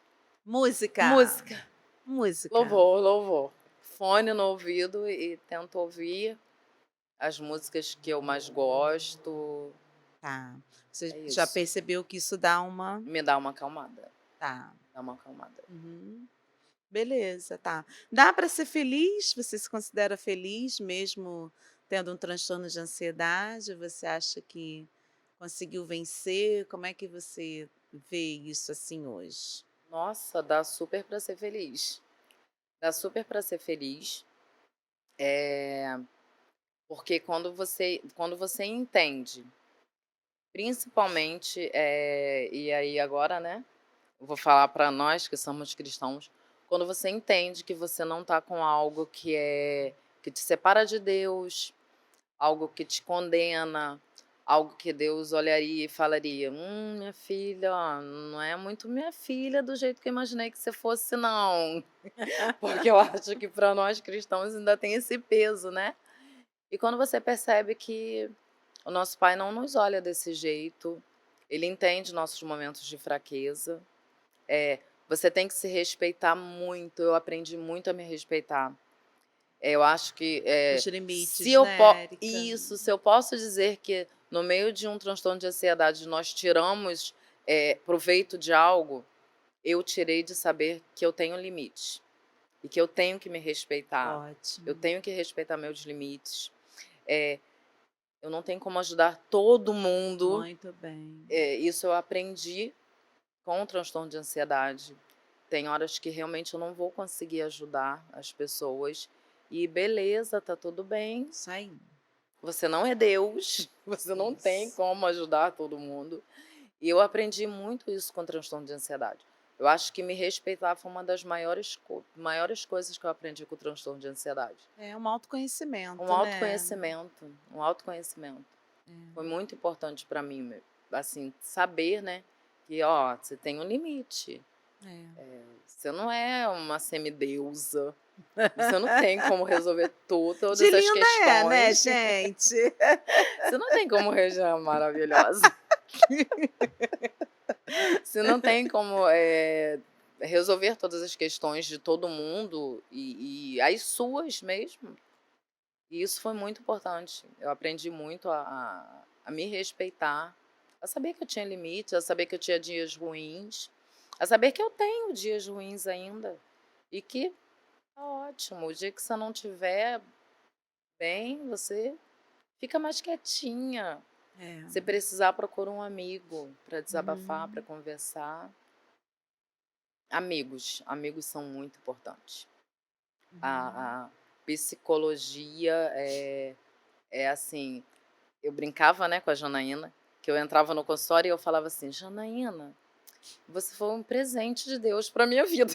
Música. Música, Música. louvor, louvor. Fone no ouvido e tento ouvir as músicas que eu mais gosto. Tá. Você É já isso. percebeu que isso dá uma. Me dá uma acalmada, Tá. dá uma acalmada. Uhum. Beleza, tá. Dá para ser feliz? Você se considera feliz mesmo tendo um transtorno de ansiedade? Você acha que conseguiu vencer? Como é que você vê isso assim hoje? Nossa, dá super pra ser feliz. Dá super pra ser feliz, eh, porque quando você entende, principalmente, e aí agora, né, eu vou falar para nós que somos cristãos, quando você entende que você não tá com algo que te separa de Deus, algo que te condena, algo que Deus olharia e falaria: minha filha, ó, não é muito minha filha do jeito que eu imaginei que você fosse não". Porque eu acho que para nós cristãos ainda tem esse peso, né. E quando você percebe que o nosso pai não nos olha desse jeito, ele entende nossos momentos de fraqueza, você tem que se respeitar muito, eu aprendi muito a me respeitar. Eu acho que, Os se limites, eu po né, Érica? isso, se eu posso dizer que no meio de um transtorno de ansiedade nós tiramos, proveito de algo, eu tirei de saber que eu tenho limite e que eu tenho que me respeitar. Eu Ótimo. tenho que respeitar meus limites. Eh, eu não tenho como ajudar todo mundo. Muito bem. Isso eu aprendi com o transtorno de ansiedade. Tem horas que realmente eu não vou conseguir ajudar as pessoas e beleza, tá tudo bem. Isso aí. Você não é Deus, você não tem Isso. como ajudar todo mundo. E eu aprendi muito isso com o transtorno de ansiedade. Eu acho que me respeitar foi uma das maiores coisas que eu aprendi com o transtorno de ansiedade. É um Um autoconhecimento, né. autoconhecimento, um autoconhecimento. Foi É. muito importante para mim, assim, saber, né, que ó, você tem um limite. É. Você não é uma semideusa. Você não tem como resolver De todas as linda é, né, questões. gente? Você não tem como reger maravilhosa. Você não tem como, resolver todas as questões de todo mundo e as suas mesmo. E isso foi muito importante. Eu aprendi muito a me respeitar, a saber que eu tinha limites, a saber que eu tinha dias ruins, a saber que eu tenho dias ruins ainda e que tá ótimo. O dia que você não tiver bem, você fica mais quietinha. É. Se precisar, procura um amigo para desabafar, para Uhum. conversar. Amigos são muito importantes. Uhum. A psicologia é assim, eu brincava, né, com a Janaína, que eu entrava no consultório e eu falava assim: "Janaína, você foi um presente de Deus para minha vida".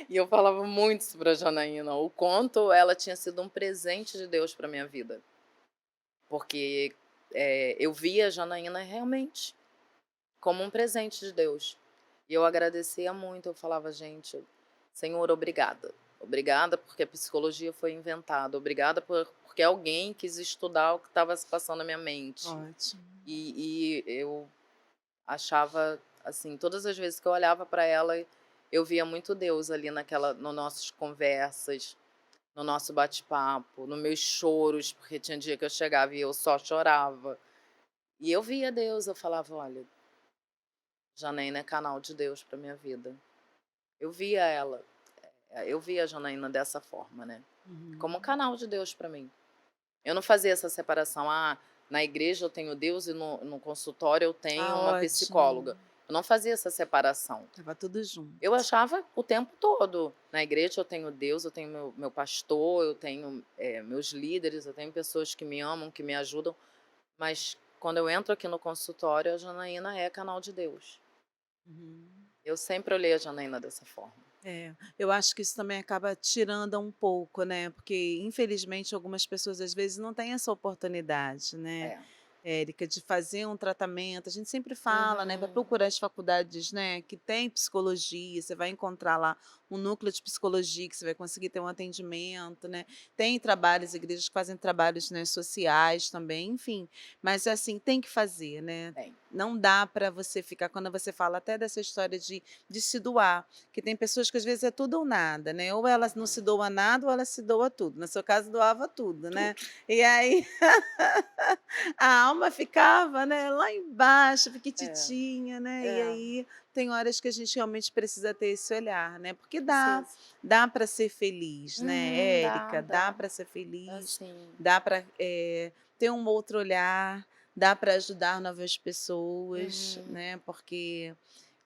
E eu falava muito isso pra Janaína, o quanto ela tinha sido um presente de Deus para minha vida. Porque, eu via a Janaína realmente como um presente de Deus. E eu agradecia muito, eu falava: "Gente, Senhor, obrigada. Obrigada porque a psicologia foi inventada, obrigada porque alguém quis estudar o que estava se passando na minha mente". Ótimo. E eu achava, assim, todas as vezes que eu olhava para ela, eu via muito Deus ali naquela no nossas conversas, no nosso bate-papo, no meus choros, porque tinha dia que eu chegava e eu só chorava. E eu via Deus, eu falava: "Olha, Janaína é canal de Deus para minha vida". Eu via ela, eu via a Janaína dessa forma, né, como um Uhum. canal de Deus para mim. Eu não fazia essa separação, na igreja eu tenho Deus e no consultório eu tenho Ah, uma ótimo. psicóloga. Eu não fazia essa separação. Estava tudo Eu junto. achava o tempo todo, na igreja eu tenho Deus, eu tenho meu pastor, eu tenho, meus líderes, eu tenho pessoas que me amam, que me ajudam, mas quando eu entro aqui no consultório, a Janaína é canal de Deus. Uhum. Eu sempre olhei a Janaína dessa forma. É, eu acho que isso também acaba tirando um pouco, né, porque infelizmente algumas pessoas às vezes não têm essa oportunidade, né, É. Érica, de fazer um tratamento. A gente sempre fala, né, para Uhum. procurar as faculdades, né, que tem psicologia, você vai encontrar lá um núcleo de psicologia que você vai conseguir ter um atendimento, né. Tem trabalhos, igrejas que fazem trabalhos, né, sociais também, enfim, mas assim, tem que fazer, né. Tem. Não dá para você ficar quando você fala até dessa história de se doar, que tem pessoas que às vezes é tudo ou nada, né, ou ela não se Uhum. doa nada ou ela se doa tudo, no seu caso doava tudo, né. Tudo. E aí a alma ficava, né, lá embaixo, É, pequititinha, né, e é, aí tem horas que a gente realmente precisa ter esse olhar, né, porque precisa. dá para ser feliz, né, Dá, Érica, dá dá. para ser Dá feliz, sim. dá para ter um outro olhar, dá para ajudar novas pessoas, Uhum. né, porque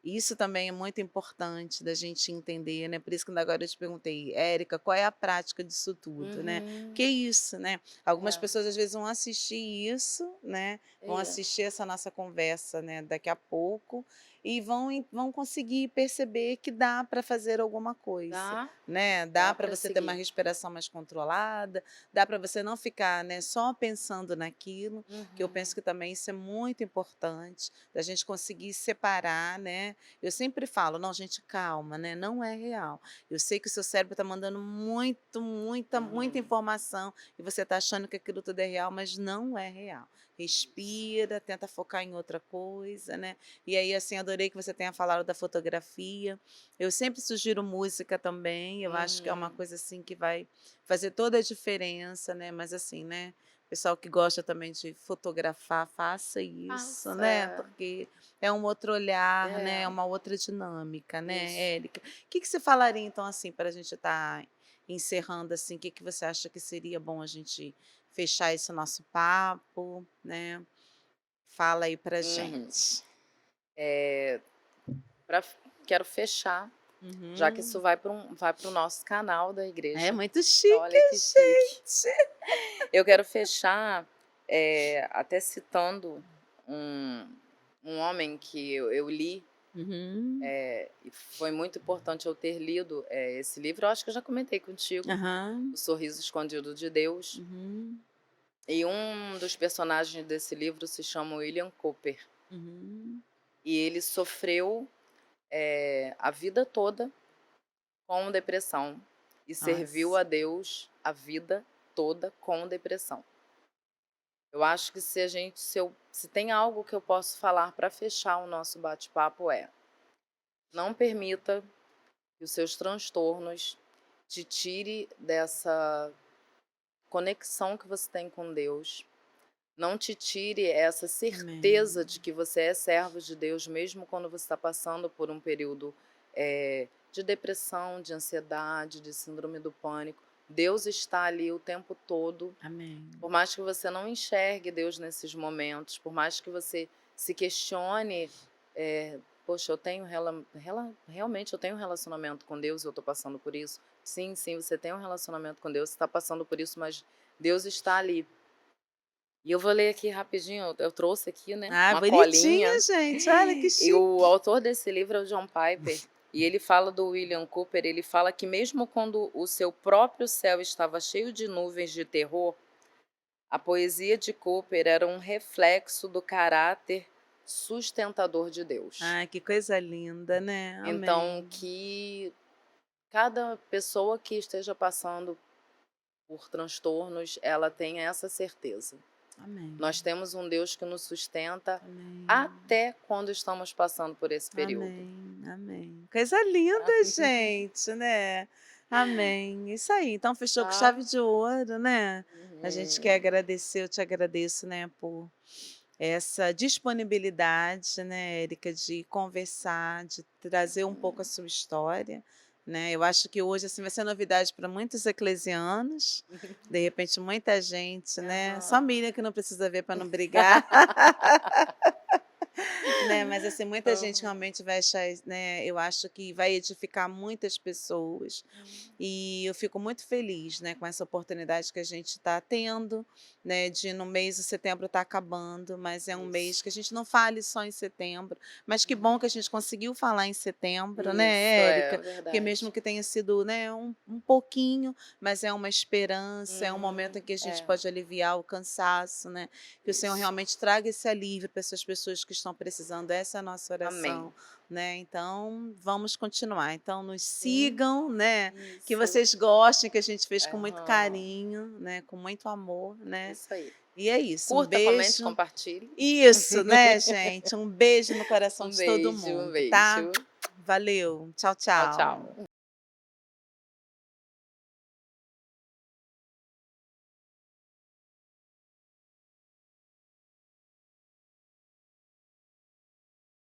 isso também é muito importante da gente entender, né, por isso que ainda agora eu te perguntei: "Érica, qual é a prática disso tudo?", né. Uhum. Que isso, né, algumas É, pessoas às vezes vão assistir isso, né, vão é. assistir essa nossa conversa, né, daqui a pouco, e vão conseguir perceber que dá para fazer alguma coisa, Dá, né, dá dá para para você ter uma seguir. respiração mais controlada, dá para você não ficar, né, só pensando naquilo, que eu penso Uhum. que também isso é muito importante, da gente conseguir separar, né. Eu sempre falo: "Não, gente, calma, né, não é real. Eu sei que o seu cérebro está mandando muita Uhum. informação e você está achando que aquilo tudo é real, mas não é real. Isso. Respira, tenta focar em outra coisa, né". E aí, assim, adorei que você tenha falado da fotografia. Eu sempre sugiro música também, eu acho que é uma Uhum. coisa, assim, que vai fazer toda a diferença, né, mas assim, né, pessoal que gosta também de fotografar, faça isso, Faça, né? Porque é um outro olhar, né? É é, uma outra dinâmica, né, isso. Érica? O que que você falaria, então, assim, para a gente estar encerrando, assim, o que que você acha que seria bom a gente fechar esse nosso papo, né? Fala aí pra Uhum. gente. Eh, pra quero fechar, já que isso Uhum. vai para o nosso canal da É igreja. muito chique, Olha que chique. gente. Eu quero fechar, até citando um um homem que eu li, Uhum. e foi muito importante eu ter lido, esse livro. Eu acho que eu já comentei contigo, Aham. O Sorriso Escondido de Deus, Uhum. e um dos personagens desse livro se chama William Cooper, Uhum. e ele sofreu, a vida toda com depressão e serviu Nossa. a Deus a vida toda com depressão. Eu acho que se tem algo que eu posso falar para fechar o nosso bate-papo não permita que os seus transtornos te tire dessa conexão que você tem com Deus. Não te tire essa certeza Amém. de que você é servo de Deus, mesmo quando você está passando por um período de depressão, de ansiedade, de síndrome do pânico. Deus está ali o tempo todo. Amém. Por mais que você não enxergue Deus nesses momentos, por mais que você se questione, poxa, realmente eu tenho um relacionamento com Deus e eu estou passando por isso. Sim, sim, você tem um relacionamento com Deus, você está passando por isso, mas Deus está ali. E eu vou ler aqui rapidinho, eu trouxe aqui, né, Ah, uma bonitinho, colinha. gente. Olha que E chique. o autor desse livro é o John Piper. E ele fala do William Cooper, ele fala que mesmo quando o seu próprio céu estava cheio de nuvens de terror, a poesia de Cooper era um reflexo do caráter sustentador de Deus. Ah, que coisa linda, né? Então, Amém. que cada pessoa que esteja passando por transtornos, ela tenha essa certeza. Amém. Nós temos um Deus que nos sustenta Amém. até quando estamos passando por esse período. Amém. Amém. Coisa linda, gente, né? Amém. Isso aí. Então fechou com Tá? chave de ouro, né? A gente quer Uhum. agradecer, eu te agradeço, né, por essa disponibilidade, né, Érica, de conversar, de trazer um pouco a sua história, né. Eu acho que hoje, assim, vai ser novidade para muitos eclesianos, de repente muita gente, né, só Aham. Miriam que não precisa ver para não brigar. Né, mas assim, muita gente Aham. realmente vai achar, né, eu acho que vai edificar muitas pessoas, e eu fico muito feliz, né, com essa oportunidade que a gente está tendo, né, de no mês de setembro está acabando, mas é um mês Isso. que a gente não fale só em setembro, mas que bom que a gente conseguiu falar em setembro, Isso, né, é Érica? Porque verdade. mesmo que tenha sido, né, um pouquinho, mas é uma esperança, é um momento em que a gente É. pode aliviar o cansaço, né, que o Senhor Isso. realmente traga esse alívio para essas pessoas que estão precisando, essa é a nossa Amém. oração, né, então vamos continuar. Então nos Sim, sigam, né, que isso. vocês gostem, que a gente fez com muito Aham. carinho, né, com muito amor, né. Isso aí. E é isso, um Curta, comente, beijo. compartilhe. Isso, né, gente, um beijo no coração Um de todo beijo, um mundo, tá. beijo. Valeu, tchau, Tchau, tchau. tchau.